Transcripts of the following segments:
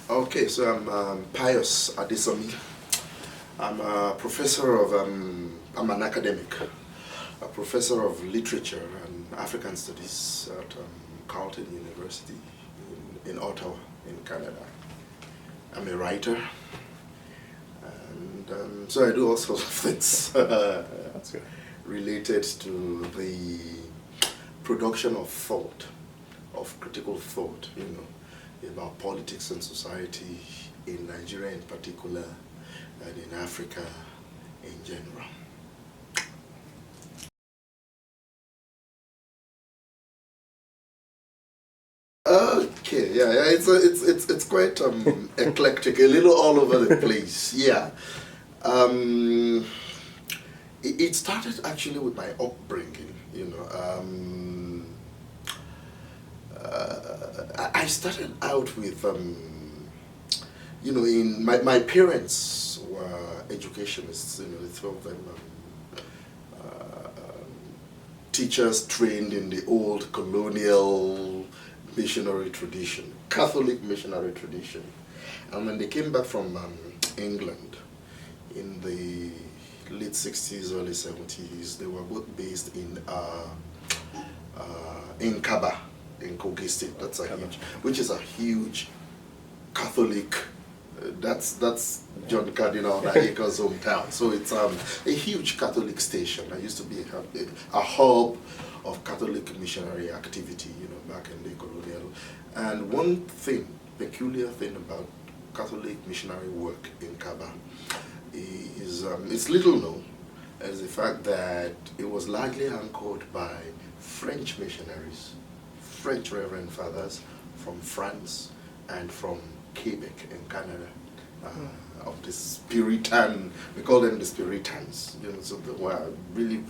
Okay, so I'm Pius Adesanmi. I'm a professor of, I'm an academic, a professor of literature and African studies at Carleton University in Ottawa, in Canada. I'm a writer, and so I do all sorts of things That's good. related to the production of thought, of critical thought, about politics and society in Nigeria in particular, and in Africa in general. Okay, yeah, it's quite eclectic, a little all over the place. Yeah, um, it started actually with my upbringing. I started out with in my parents were educationists. The two of them teachers trained in the old colonial missionary tradition, Catholic missionary tradition. And when they came back from England in the late 60s, early 70s, they were both based in Kaba, in Kogi State. That's which is a huge Catholic. That's John Cardinal Naija's hometown. So it's a huge Catholic station. I used to be a hub of Catholic missionary activity, back in the colonial. And one peculiar thing about Catholic missionary work in Kaba is it's little known, as the fact that it was largely anchored by French missionaries, French Reverend Fathers from France and from Quebec in Canada, of the Puritan, we call them the Puritans, so there were really,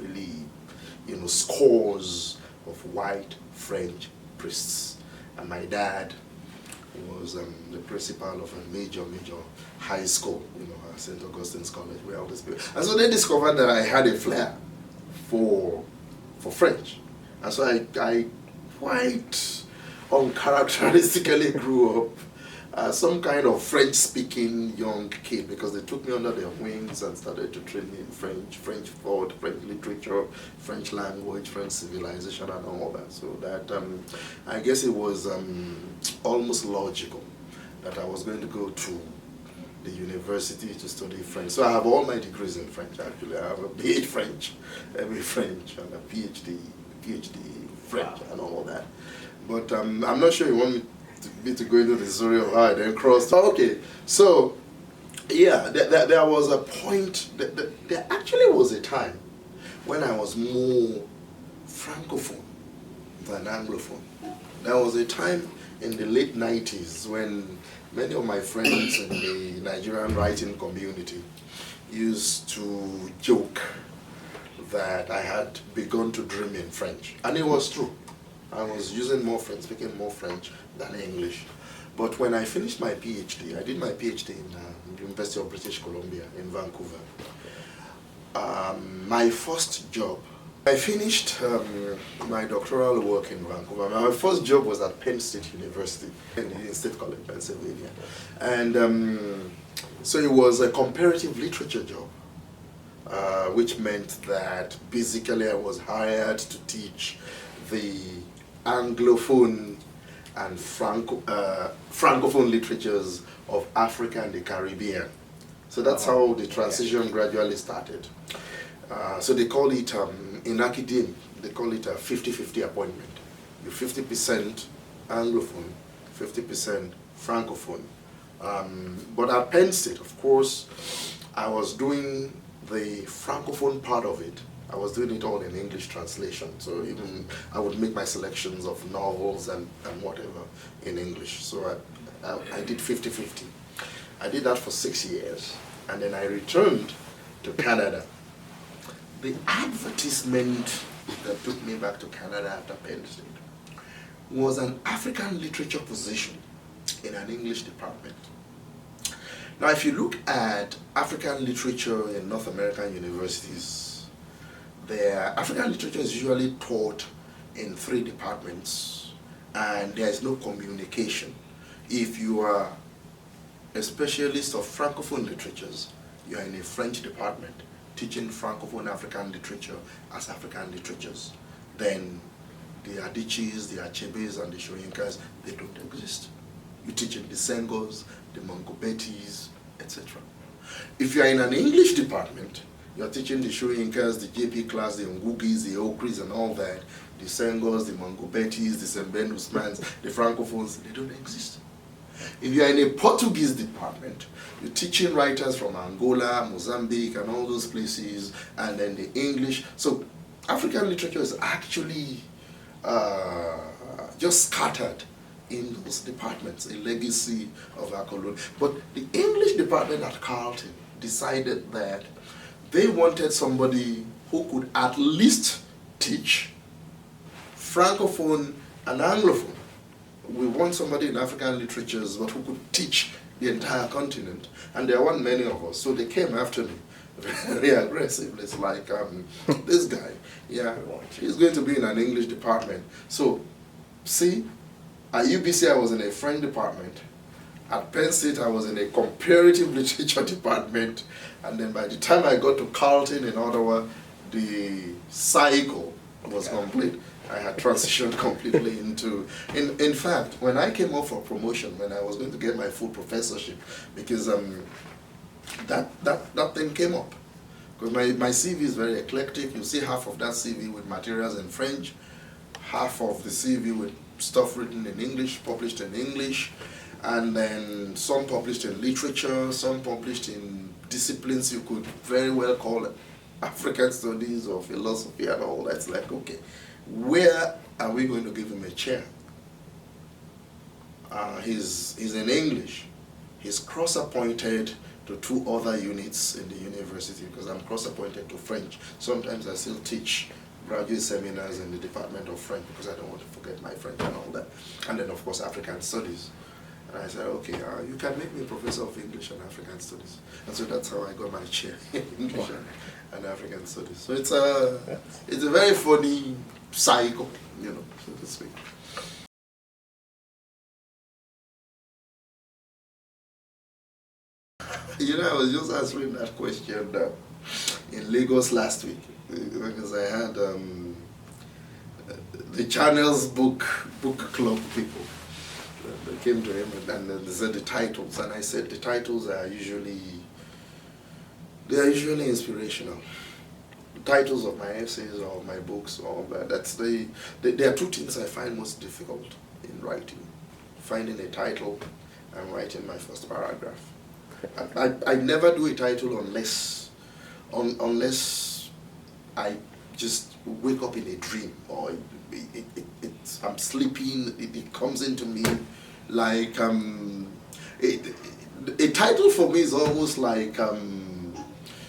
scores of white French priests. And my dad was the principal of a major high school, St. Augustine's College, where all this people. And so they discovered that I had a flair for French. And so I quite uncharacteristically grew up some kind of French-speaking young kid, because they took me under their wings and started to train me in French thought, French literature, French language, French civilization, and all that. So that I guess it was almost logical that I was going to go to the university to study French. So I have all my degrees in French. Actually, I have a BA French, MA French, and a PhD French, and all of that. But I'm not sure you want me to go into the story of how I then crossed. Okay, so yeah, there was a point, there actually was a time when I was more francophone than anglophone. There was a time in the late 90s when many of my friends in the Nigerian writing community used to joke that I had begun to dream in French, and it was true. I was using more French, speaking more French than English. But when I finished my PhD, I did my PhD in the University of British Columbia in Vancouver. My first job, I finished my doctoral work in Vancouver. My first job was at Penn State University in State College, Pennsylvania. And so it was a comparative literature job, which meant that basically I was hired to teach the Anglophone and Francophone literatures of Africa and the Caribbean. So that's how the transition gradually started. So they call it, in academia, they call it a 50-50 appointment. You're 50% Anglophone, 50% Francophone. But at Penn State, of course, I was doing the Francophone part of it. I was doing it all in English translation, so even I would make my selections of novels and whatever in English. So I did 50-50. I did that for 6 years, and then I returned to Canada. The advertisement that took me back to Canada after Penn State was an African literature position in an English department. Now, if you look at African literature in North American universities, African literature is usually taught in 3 departments, and there is no communication. If you are a specialist of Francophone literatures, you are in a French department teaching Francophone African literature as African literatures, then the Adichis, the Achebes, and the Shoyinkas, they don't exist. You're teaching the Sengos, the Mangobetis, etc. If you're in an English department, you're teaching the Shoyinkas, the JP class, the Ngugis, the Okris, and all that, the Sengos, the Mangobetis, the Sembenusmans, the Francophones, they don't exist. If you're in a Portuguese department, you're teaching writers from Angola, Mozambique, and all those places, and then the English. So African literature is actually just scattered in those departments, a legacy of our colony. But the English department at Carleton decided that they wanted somebody who could at least teach Francophone and Anglophone. We want somebody in African literatures, but who could teach the entire continent. And there weren't many of us, so they came after me very aggressively. It's like, this guy, yeah, he's going to be in an English department. So, see, at UBC I was in a French department. At Penn State I was in a comparative literature department. And then by the time I got to Carleton in Ottawa, the cycle was complete. I had transitioned completely into, in fact, when I came up for promotion, when I was going to get my full professorship, because that thing came up. Because my CV is very eclectic. You see half of that CV with materials in French, half of the CV with stuff written in English, published in English, and then some published in literature, some published in disciplines you could very well call African studies or philosophy and all that. It's like, okay, where are we going to give him a chair? He's in English. He's cross-appointed to 2 other units in the university because I'm cross-appointed to French. Sometimes I still teach graduate seminars in the Department of French because I don't want to forget my French and all that. And then, of course, African Studies. And I said, okay, you can make me a professor of English and African Studies. And so that's how I got my chair in English and African Studies. So it's a very funny cycle, you know, so to speak. You know, I was just answering that question in Lagos last week because I had the Channel's book club people. They came to him and they said the titles, and I said the titles are usually inspirational. The titles of my essays or my books or that's there are 2 things I find most difficult in writing: finding a title and writing my first paragraph. I never do a title unless I just wake up in a dream or I'm sleeping. It comes into me like a title for me is almost like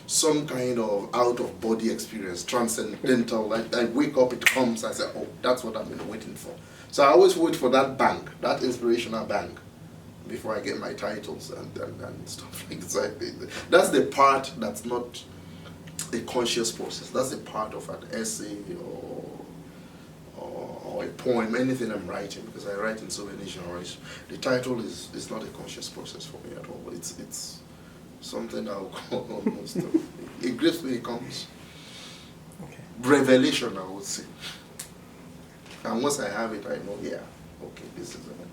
some kind of out-of-body experience, transcendental. I wake up, it comes, I say, oh, that's what I've been waiting for. So I always wait for that bang, that inspirational bang, before I get my titles and stuff like that. That's the part that's not a conscious process. That's a part of an essay or a poem, anything I'm writing, because I write in so many genres. The title is not a conscious process for me at all. It's something I'll call almost, it grips me, it comes. Okay. Revelation, I would say. And once I have it, I know, yeah, okay, this is it.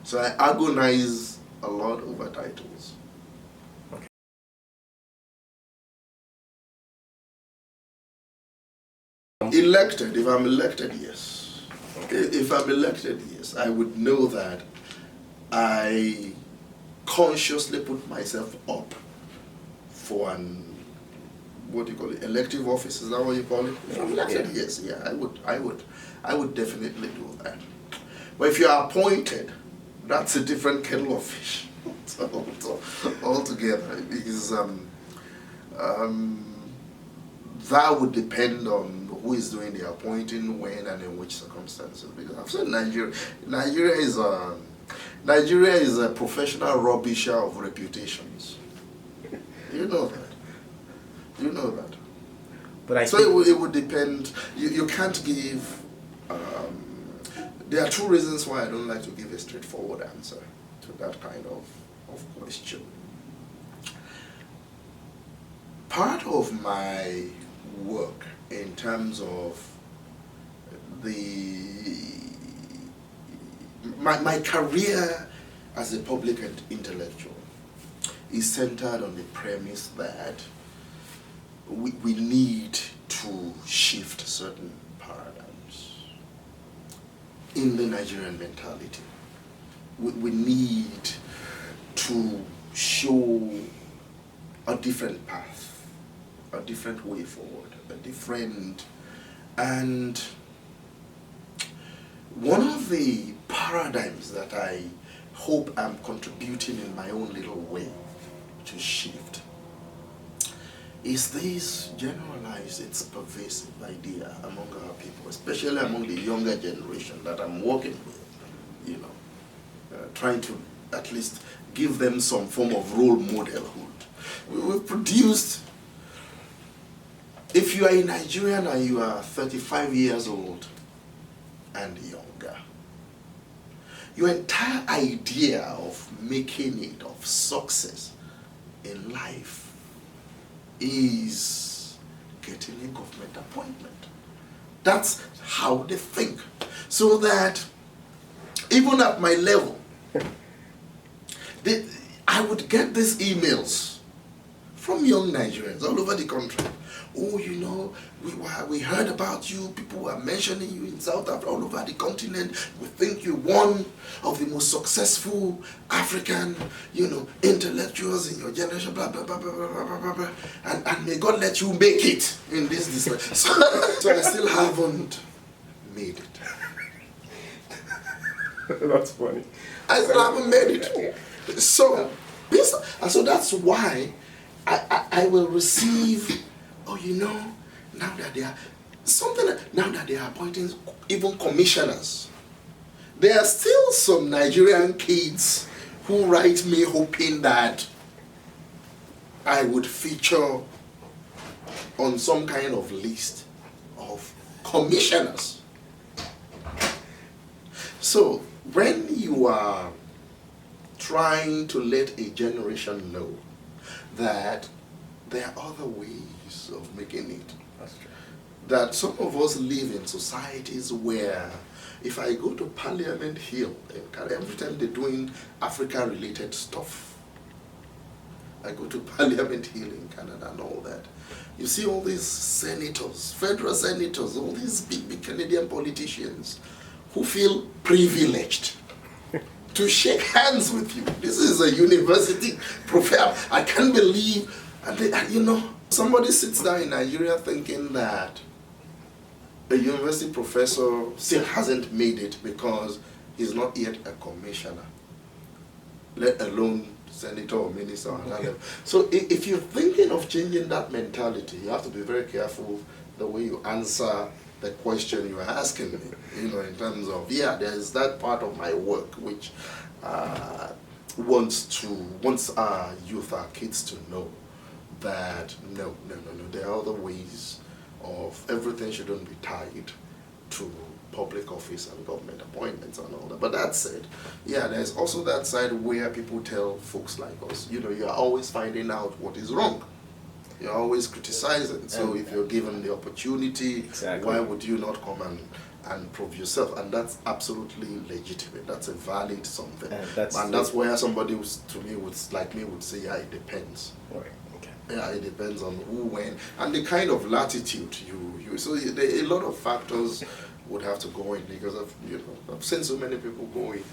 So I agonize a lot over titles. Okay. Elected, if I'm elected, yes. Okay. If I'm elected, yes, I would know that I consciously put myself up for an, what do you call it, elective office, is that what you call it? If I'm elected, yes, yeah, I would definitely do that. But if you are appointed, that's a different kettle of fish altogether, because that would depend on who is doing the appointing, when, and in which circumstances. Because I've said Nigeria is a professional rubbisher of reputations. You know that. You know that. But so it would depend. You can't give. There are 2 reasons why I don't like to give a straightforward answer to that kind of of question. Part of my work in terms of my career as a public intellectual is centered on the premise that we need to shift certain paradigms in the Nigerian mentality. We need to show a different path, a different way forward, and one of the paradigms that I hope I'm contributing in my own little way to shift is this generalized, it's pervasive idea among our people, especially among the younger generation that I'm working with, trying to at least give them some form of role modelhood. We've produced, if you are a Nigerian and you are 35 years old and younger, your entire idea of making it, of success in life, is getting a government appointment. That's how they think. So that even at my level, I would get these emails from young Nigerians all over the country. Oh, we heard about you, people were mentioning you in South Africa, all over the continent. We think you're one of the most successful African, intellectuals in your generation, blah, blah, blah, blah, blah, blah, blah, blah. And may God let you make it in this way. So I still haven't made it. That's funny. I still haven't made it. So that's why I will receive, now that they are appointing even commissioners, there are still some Nigerian kids who write me hoping that I would feature on some kind of list of commissioners. So when you are trying to let a generation know that there are other ways of making it. That's true. That some of us live in societies where if I go to Parliament Hill, every time they're doing Africa-related stuff, I go to Parliament Hill in Canada and all that, you see all these senators, federal senators, all these big Canadian politicians who feel privileged to shake hands with you. This is a university professor. I can't believe, somebody sits down in Nigeria thinking that a university professor still hasn't made it because he's not yet a commissioner, let alone senator or minister or another. So if you're thinking of changing that mentality, you have to be very careful the way you answer the question you're asking me, in terms of, there is that part of my work which wants our youth, our kids to know that no, there are other ways of, everything shouldn't be tied to public office and government appointments and all that. But that said, there's also that side where people tell folks like us, you're always finding out what is wrong. You're always criticizing. So if you're given the opportunity, exactly, why would you not come and prove yourself? And that's absolutely legitimate. That's a valid something. And that's where somebody would say, it depends. Right. Okay. Yeah, it depends on who, when, and the kind of latitude you. So a lot of factors would have to go in, because I've seen so many people go in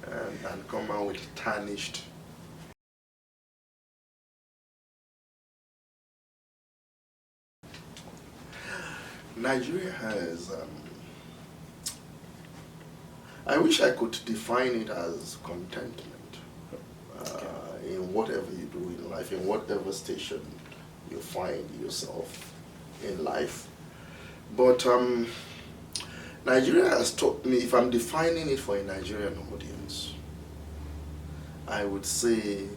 and come out with tarnished. Nigeria has, I wish I could define it as contentment in whatever you do in life, in whatever station you find yourself in life. But Nigeria has taught me, if I'm defining it for a Nigerian audience, I would say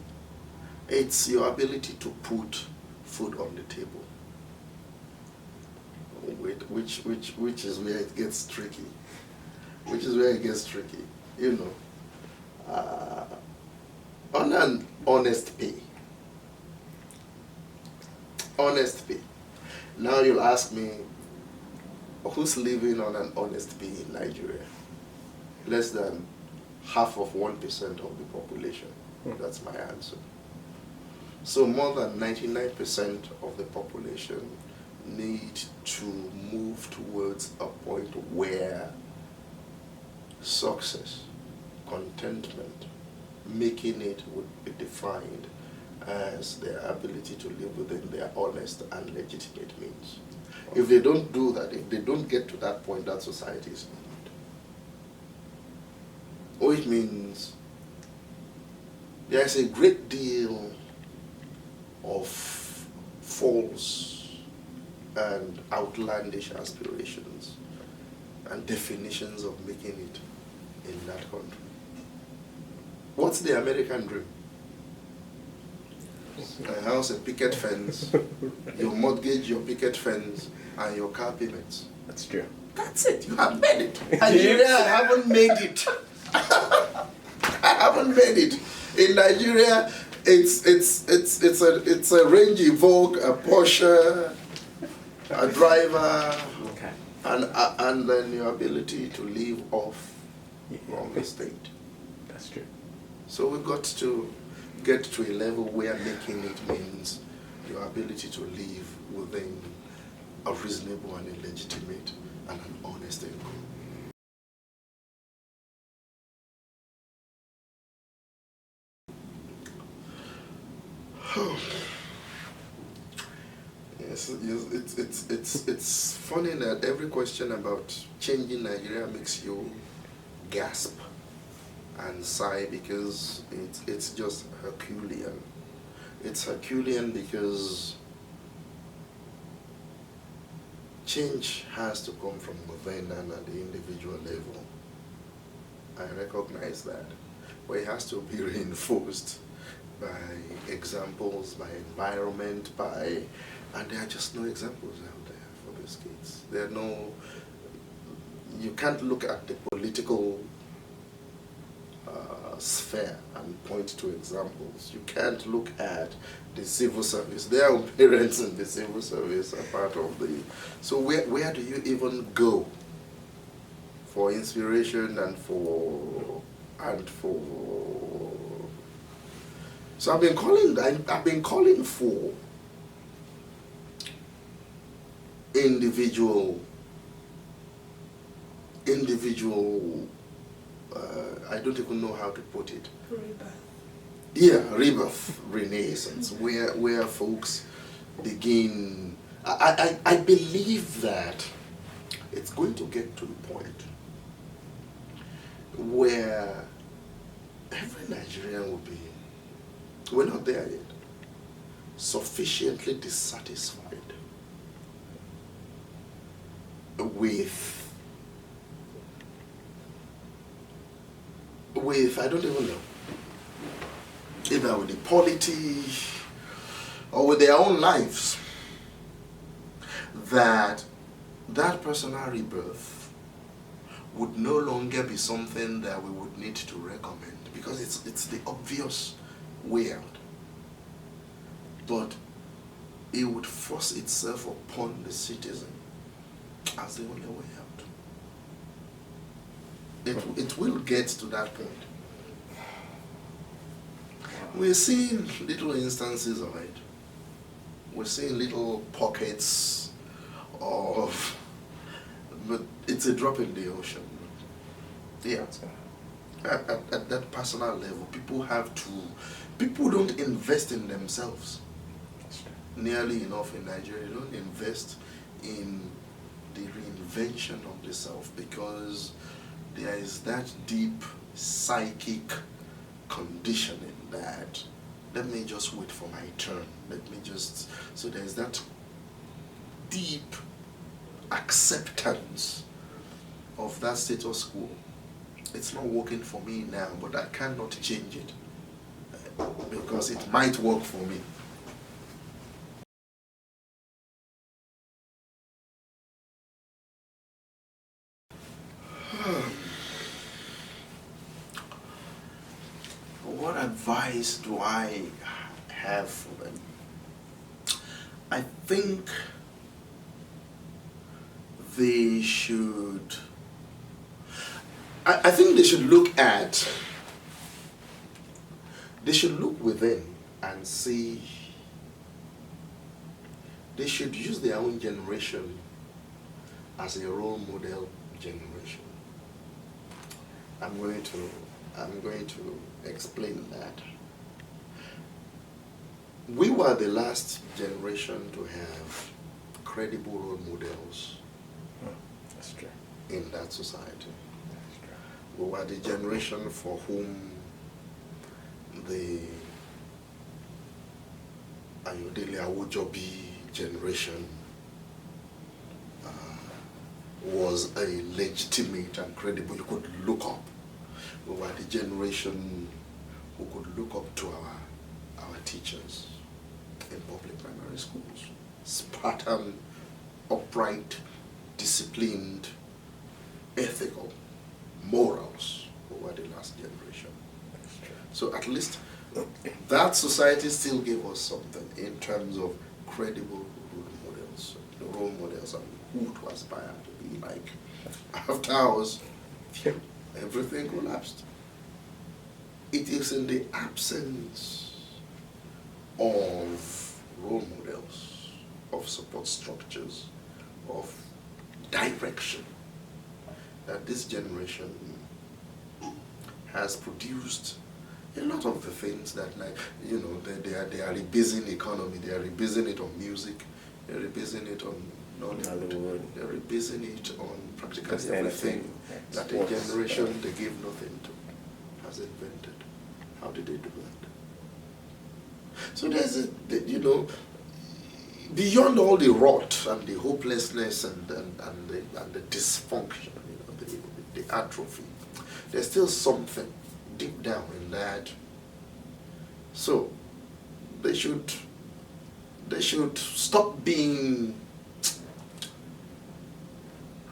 it's your ability to put food on the table. Which is where it gets tricky. On an honest pay. Honest pay. Now you'll ask me, who's living on an honest pay in Nigeria? Less than half of 1% of the population. That's my answer. So more than 99% of the population need to move towards a point where success, contentment, making it would be defined as their ability to live within their honest and legitimate means. If they don't do that, if they don't get to that point, that society is doomed. Which means there's a great deal of false and outlandish aspirations and definitions of making it in that country. What's the American dream? A house, a picket fence, your mortgage, your picket fence, and your car payments. That's true. That's it. You have made it. Nigeria, I haven't made it. I haven't made it. In Nigeria, it's a Range Evoque, a Porsche, a driver, Okay. and then your ability to live off from the state. That's true. So we've got to get to a level where making it means your ability to live within a reasonable and a legitimate and an honest income. Yes, it's funny that every question about changing Nigeria makes you gasp and sigh because it's just Herculean. It's Herculean because change has to come from within and at the individual level. I recognize that. But it has to be reinforced by examples, by environment, and there are just no examples out there for these kids. There are no, you can't look at the political sphere and point to examples. You can't look at the civil service. Their own parents in the civil service are part of the, so where do you even go for inspiration and for so I've been calling for individual I don't even know how to put it. Rebirth. Yeah, rebirth, renaissance, where folks begin. I believe that it's going to get to the point where every Nigerian will be, we're not there yet, sufficiently dissatisfied with I don't even know, either with the polity or with their own lives, that personal rebirth would no longer be something that we would need to recommend because it's the obvious way out. But it would force itself upon the citizen as the only way out. It will get to that point. We're seeing little instances of it. We're seeing little pockets of, but it's a drop in the ocean. Yeah. At that personal level, people don't invest in themselves nearly enough in Nigeria. They don't invest in the reinvention of the self because there is that deep psychic conditioning that let me just wait for my turn. So there's that deep acceptance of that status quo. It's not working for me now, but I cannot change it because it might work for me. What advice advice do I have for them? I think they should, I think they should look within and see, they should use their own generation as a role model generation. I'm going to explain that. We were the last generation to have credible role models. That's true. In that society. That's true. We were the generation for whom the Ayodele Awojobi generation was a legitimate and credible. You could look up. We were the generation who could look up to our teachers in public primary schools. Spartan, upright, disciplined, ethical, morals. We were the last generation. So at least that society still gave us something in terms of credible role models. The role models and who to aspire to be like. After ours, everything collapsed. It is in the absence of role models, of support structures, of direction that this generation has produced a lot of the things that, like, you know, they are rebasing economy, they are rebasing it on music, they're rebasing it on Nollywood, they're rebasing it on practically everything that a generation they gave nothing to has invented. How did they do that? So there's a, you know, beyond all the rot and the hopelessness and the dysfunction, you know, the atrophy, there's still something deep down in that. So they should stop being,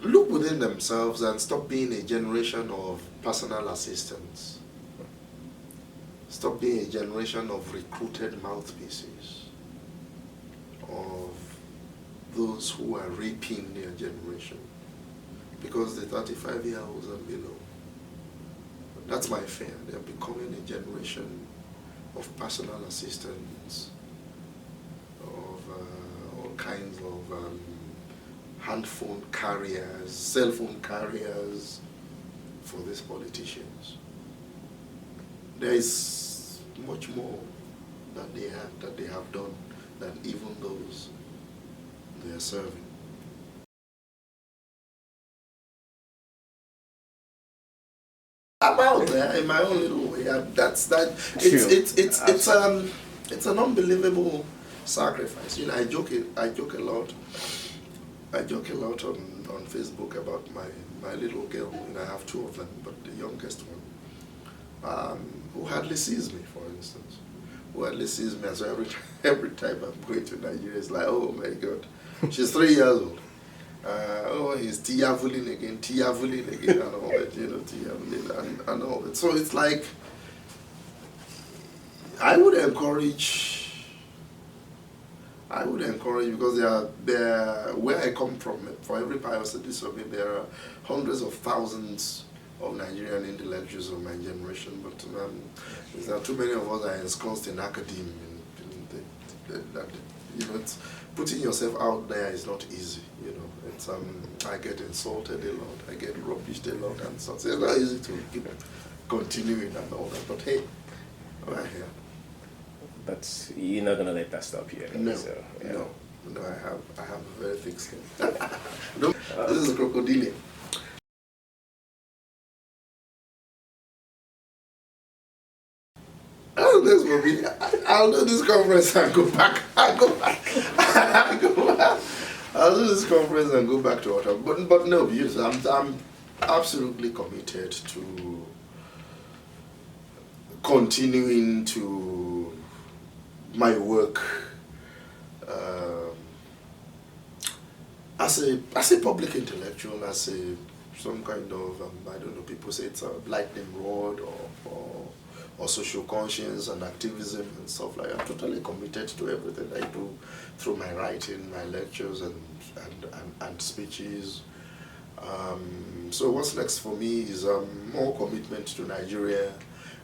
look within themselves and stop being a generation of personal assistants. Stop being a generation of recruited mouthpieces, of those who are raping their generation. Because the 35-year-olds and below, that's my fear. They're becoming a generation of personal assistants, of all kinds of hand phone carriers, cell phone carriers for these politicians. There is much more that they have done than even those they are serving. I'm out there in my own little way. It's an unbelievable sacrifice. You know, I joke a lot on Facebook about my little girl. You know, I have two of them, but the youngest one, who hardly sees me, for instance, who hardly sees me. And so every time I'm going to Nigeria, it's like, oh my God, she's 3 years old. Oh, he's tiavulin again, and all that, you know, tiavulin and all that. So it's like, I would encourage, because there are, where I come from, for every Pius Adesanmi, there are hundreds of thousands of Nigerian intellectuals of my generation, but there are too many of us that are ensconced in academia. You know, it's, putting yourself out there is not easy, you know. It's I get insulted a lot, I get rubbished a lot, and so it's not easy to keep continuing and all that. But hey, we're here. But you're not gonna let that stop you. No, so, yeah. no. I have a very thick skin. This is crocodile. I'll do this conference and go back. I'll do this conference and go back to Ottawa. But no, yes, I'm absolutely committed to continuing to my work as a public intellectual, as some kind of I don't know. People say it's a lightning rod or or social conscience and activism and stuff like that. I'm totally committed to everything I do through my writing, my lectures and speeches. So what's next for me is more commitment to Nigeria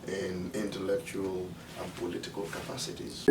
in intellectual and political capacities.